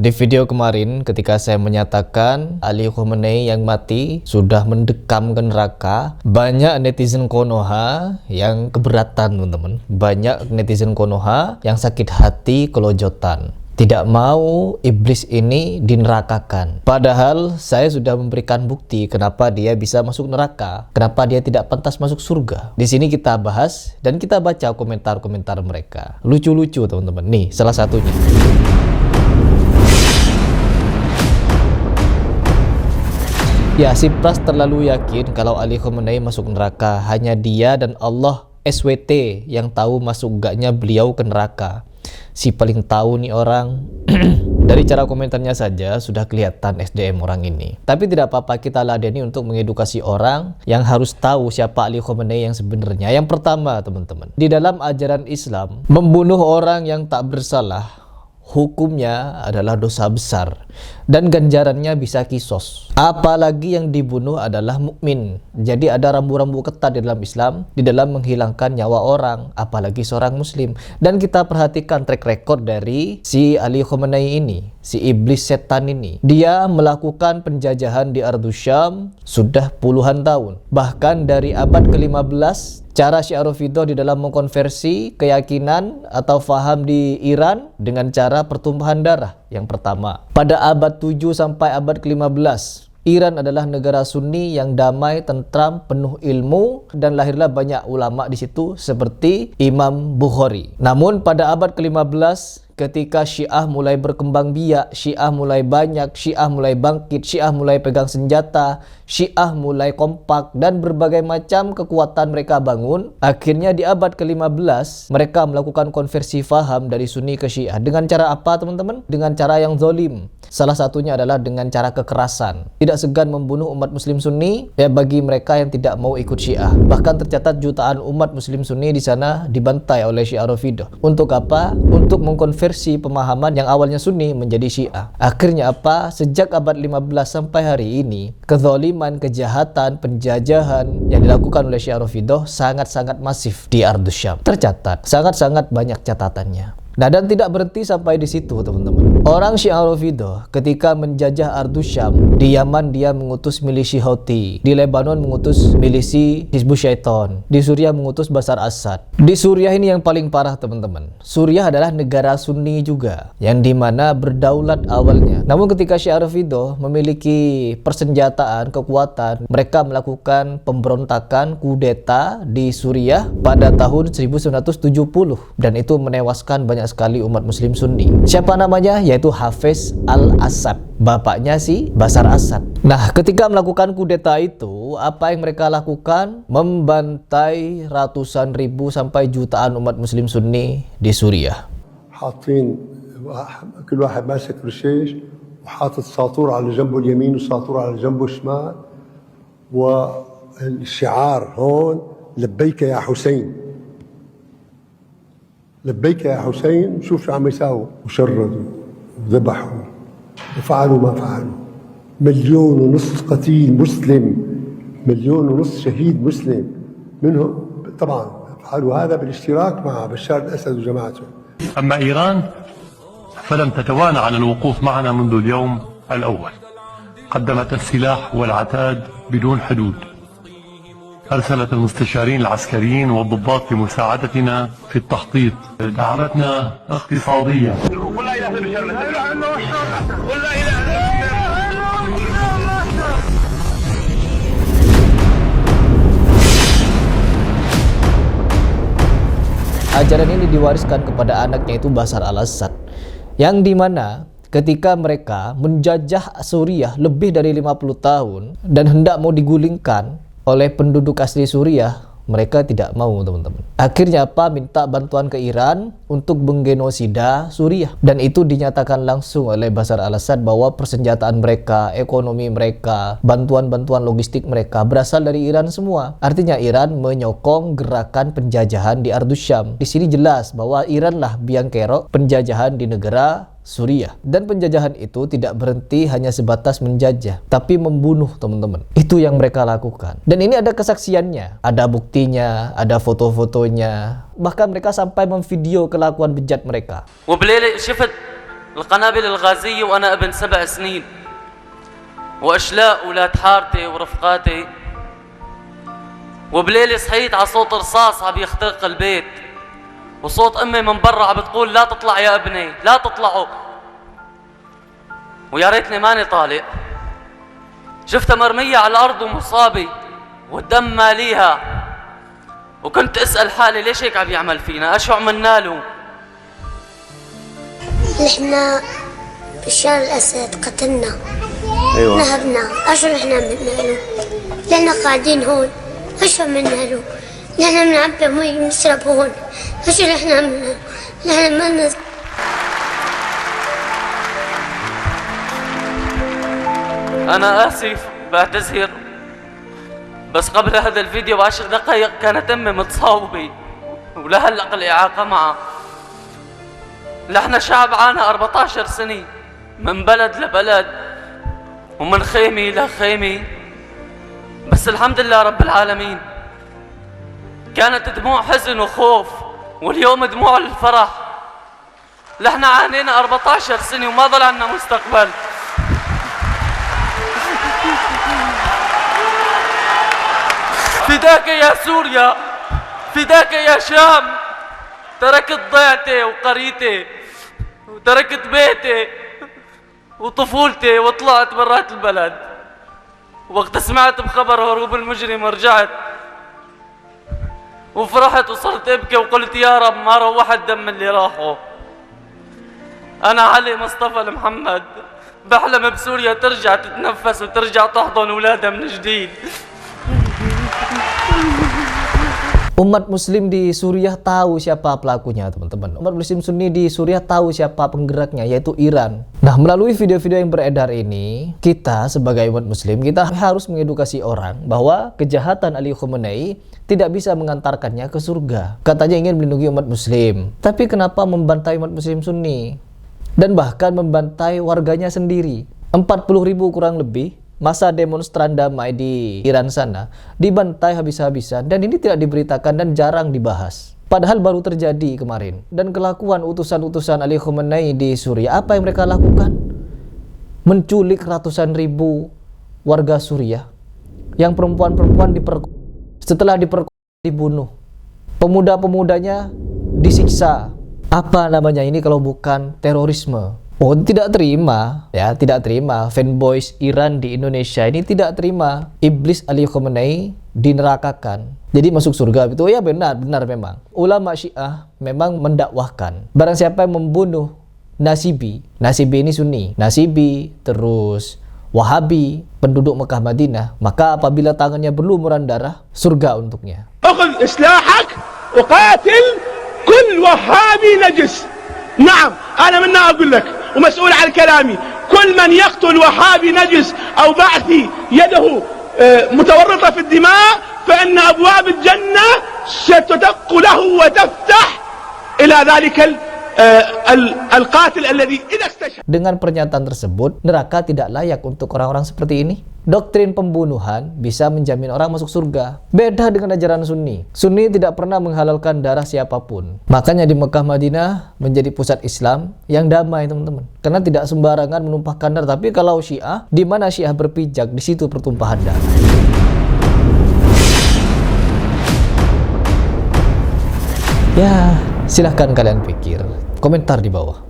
Di video kemarin ketika saya menyatakan Ali Khamenei yang mati sudah mendekam ke neraka, banyak netizen Konoha yang keberatan teman-teman. Banyak netizen Konoha yang sakit hati kelojotan. Tidak mau iblis ini dinerakakan. Padahal saya sudah memberikan bukti kenapa dia bisa masuk neraka, kenapa dia tidak pantas masuk surga. Di sini kita bahas dan kita baca komentar-komentar mereka. Lucu-lucu teman-teman. Nih salah satunya. Ya, si Pras terlalu yakin kalau Ali Khamenei masuk neraka. Hanya dia dan Allah SWT yang tahu masuk enggaknya beliau ke neraka. Si paling tahu nih orang. Dari cara komentarnya saja sudah kelihatan SDM orang ini. Tapi tidak apa-apa, kita ladeni untuk mengedukasi orang yang harus tahu siapa Ali Khamenei yang sebenarnya. Yang pertama teman-teman, di dalam ajaran Islam, membunuh orang yang tak bersalah hukumnya adalah dosa besar dan ganjarannya bisa kisos. Apalagi yang dibunuh adalah mukmin. Jadi ada rambu-rambu ketat di dalam Islam di dalam menghilangkan nyawa orang, apalagi seorang muslim. Dan kita perhatikan track record dari si Ali Khamenei ini, si iblis setan ini. Dia melakukan penjajahan di Ardus Syam sudah puluhan tahun. Bahkan dari abad ke-15 cara Syiah Rafidhah di dalam mengkonversi keyakinan atau faham di Iran dengan cara pertumpahan darah. Yang pertama, pada abad 7 sampai abad ke-15, Iran adalah negara Sunni yang damai, tentram, penuh ilmu, dan lahirlah banyak ulama di situ seperti Imam Bukhari. Namun pada abad ke-15, ketika Syiah mulai berkembang biak, Syiah mulai banyak, Syiah mulai bangkit, Syiah mulai pegang senjata, Syiah mulai kompak, dan berbagai macam kekuatan mereka bangun. Akhirnya di abad ke-15 mereka melakukan konversi faham dari Sunni ke Syiah. Dengan cara apa teman-teman? Dengan cara yang zalim. Salah satunya adalah dengan cara kekerasan. Tidak segan membunuh umat muslim Sunni ya, bagi mereka yang tidak mau ikut Syiah. Bahkan tercatat jutaan umat muslim Sunni di sana dibantai oleh Syiah Rafidhah. Untuk apa? Untuk mengkonversi pemahaman yang awalnya Sunni menjadi Syiah. Akhirnya apa? Sejak abad 15 sampai hari ini, kezaliman, kejahatan, penjajahan yang dilakukan oleh Syiah Rafidhah sangat-sangat masif di Ardus Syam. Tercatat, sangat-sangat banyak catatannya. Nah, dan tidak berhenti sampai di situ teman-teman. Orang Syiah Rafidhah ketika menjajah Ardus Syam, di Yaman dia mengutus milisi Houthi, di Lebanon mengutus milisi Hizbus Syaitan, di Suriah mengutus Bashar Assad. Di Suriah ini yang paling parah teman-teman. Suriah adalah negara Sunni juga, yang dimana berdaulat awalnya. Namun ketika Syiah Rafidhah memiliki persenjataan, kekuatan, mereka melakukan pemberontakan kudeta di Suriah pada tahun 1970 dan itu menewaskan banyak sekali umat muslim Sunni. Siapa namanya? Yaitu Hafez al-Assad, bapaknya si Bashar Assad. Nah, ketika melakukan kudeta itu, apa yang mereka lakukan? Membantai ratusan ribu sampai jutaan umat muslim Sunni di Suriah. حاطين كل واحد ماسك رشاش وحاطط ساطور على جنبه اليمين وساطور على جنبه الشمال والشعار هون لبيك يا حسين لبيك يا حسين. شوف شو عم يساووا، وشردوا وذبحوا وفعلوا ما فعلوا. 1.5 مليون قتيل مسلم، 1.5 مليون شهيد مسلم منهم. طبعا فعلوا هذا بالاشتراك مع بشار الأسد وجماعته. أما إيران فلم تتوانى عن الوقوف معنا منذ اليوم الأول. قدمت السلاح والعتاد بدون حدود. أرسلت المستشارين العسكريين والضباط لمساعدتنا في التخطيط. دعمتنا اقتصادية. ولا إله إلا الله ولا إله إلا Ajaran ini diwariskan kepada anaknya itu Bashar al-Assad, yang dimana ketika mereka menjajah Suriah lebih dari 50 tahun dan hendak mau digulingkan oleh penduduk asli Suriah, mereka tidak mau teman-teman. Akhirnya apa? Minta bantuan ke Iran untuk menggenosida Suriah. Dan itu dinyatakan langsung oleh Bashar al-Assad bahwa persenjataan mereka, ekonomi mereka, bantuan-bantuan logistik mereka berasal dari Iran semua. Artinya Iran menyokong gerakan penjajahan di Ardus Syam. Di sini jelas bahwa Iran lah biang kerok penjajahan di negara Suriah. Dan penjajahan itu tidak berhenti hanya sebatas menjajah, tapi membunuh teman-teman. Itu yang mereka lakukan. Dan ini ada kesaksiannya, ada buktinya, ada foto-fotonya. Bahkan mereka sampai memvideo kelakuan bejat mereka. وبليلة شفت القنابل الغازية وأنا ابن 7 سنين، وأشلاء ولاد حارتي ورفقاتي. وبليلة صحيت على صوت رصاص عم يخترق البيت، وصوت أمي من برا عم بتقول لا تطلع يا ابني، لا تطلعوا. ويا ريتني ماني طالع. شفتها مرمية على الأرض ومصابة والدم ماليها، وكنت أسأل حالي ليش هيك عم يعمل فينا؟ أشو عملنا له؟ نحن بشار الأسد قتلنا. أيوة. نهبنا. أشو نحن عملنا له؟ نحن قاعدين هون. أشو عملنا له؟ نحن بنعبي مي بنشرب هون. أشو نحن عملنا له؟ نحن ما أنا آسف، بعتذر، بس قبل هذا الفيديو ب10 دقائق كانت أمي متصاوبة ولهلق الإعاقة معها. نحن شعب عانى 14 سنة من بلد لبلد ومن خيمة لخيمة، بس الحمد لله رب العالمين. كانت دموع حزن وخوف، واليوم دموع الفرح. نحن عانينا 14 سنة وما ضل عنا مستقبل. فداك يا سوريا، فداك يا شام. تركت ضيعتي وقريتي، وتركت بيتي وطفولتي، وطلعت برات البلد. وقت سمعت بخبر هروب المجرم رجعت وفرحت وصرت ابكي وقلت يا رب ما روح الدم اللي راحوا. انا علي مصطفى المحمد بحلم بسوريا ترجع تتنفس وترجع تحضن اولادها من جديد. Umat muslim di Suriah tahu siapa pelakunya, teman-teman. Umat muslim Sunni di Suriah tahu siapa penggeraknya, yaitu Iran. Nah, melalui video-video yang beredar ini, kita sebagai umat muslim, kita harus mengedukasi orang bahwa kejahatan Ali Khamenei tidak bisa mengantarkannya ke surga. Katanya ingin melindungi umat muslim, tapi kenapa membantai umat muslim Sunni? Dan bahkan membantai warganya sendiri. 40.000 kurang lebih masa demonstran damai di Iran sana dibantai habis-habisan, dan ini tidak diberitakan dan jarang dibahas. Padahal baru terjadi kemarin. Dan kelakuan utusan-utusan Ali Khamenei di Suriah, apa yang mereka lakukan? Menculik ratusan ribu warga Suriah, yang perempuan-perempuan setelah dibunuh. Pemuda-pemudanya disiksa. Apa namanya ini kalau bukan terorisme? Oh, tidak terima, ya, tidak terima. Fanboys Iran di Indonesia ini tidak terima iblis Ali Khamenei dinerakakan. Jadi masuk surga itu ya, benar memang. Ulama Syiah memang mendakwahkan barang siapa yang membunuh Nasibi ini Sunni, Nasibi terus Wahabi, penduduk Mekah Madinah, maka apabila tangannya berlumuran darah, surga untuknya. أخذ إسلاحك وقاتل كل وهابي نجس. نعم أنا من أقول لك ومسؤول عن كلامي، كل من يقتل وهابي نجس أو بعثي يده متورطة في الدماء فإن أبواب الجنة ستدق له وتفتح إلى ذلك القاتل الذي إذا استشهد. Dengan pernyataan tersebut, neraka tidak layak untuk orang-orang seperti ini. Doktrin pembunuhan bisa menjamin orang masuk surga. Beda dengan ajaran Sunni. Sunni tidak pernah menghalalkan darah siapapun. Makanya di Mekah Madinah menjadi pusat Islam yang damai, teman-teman. Karena tidak sembarangan menumpahkan darah. Tapi kalau Syiah, di mana Syiah berpijak, di situ pertumpahan darah. Ya, silahkan kalian pikir. Komentar di bawah.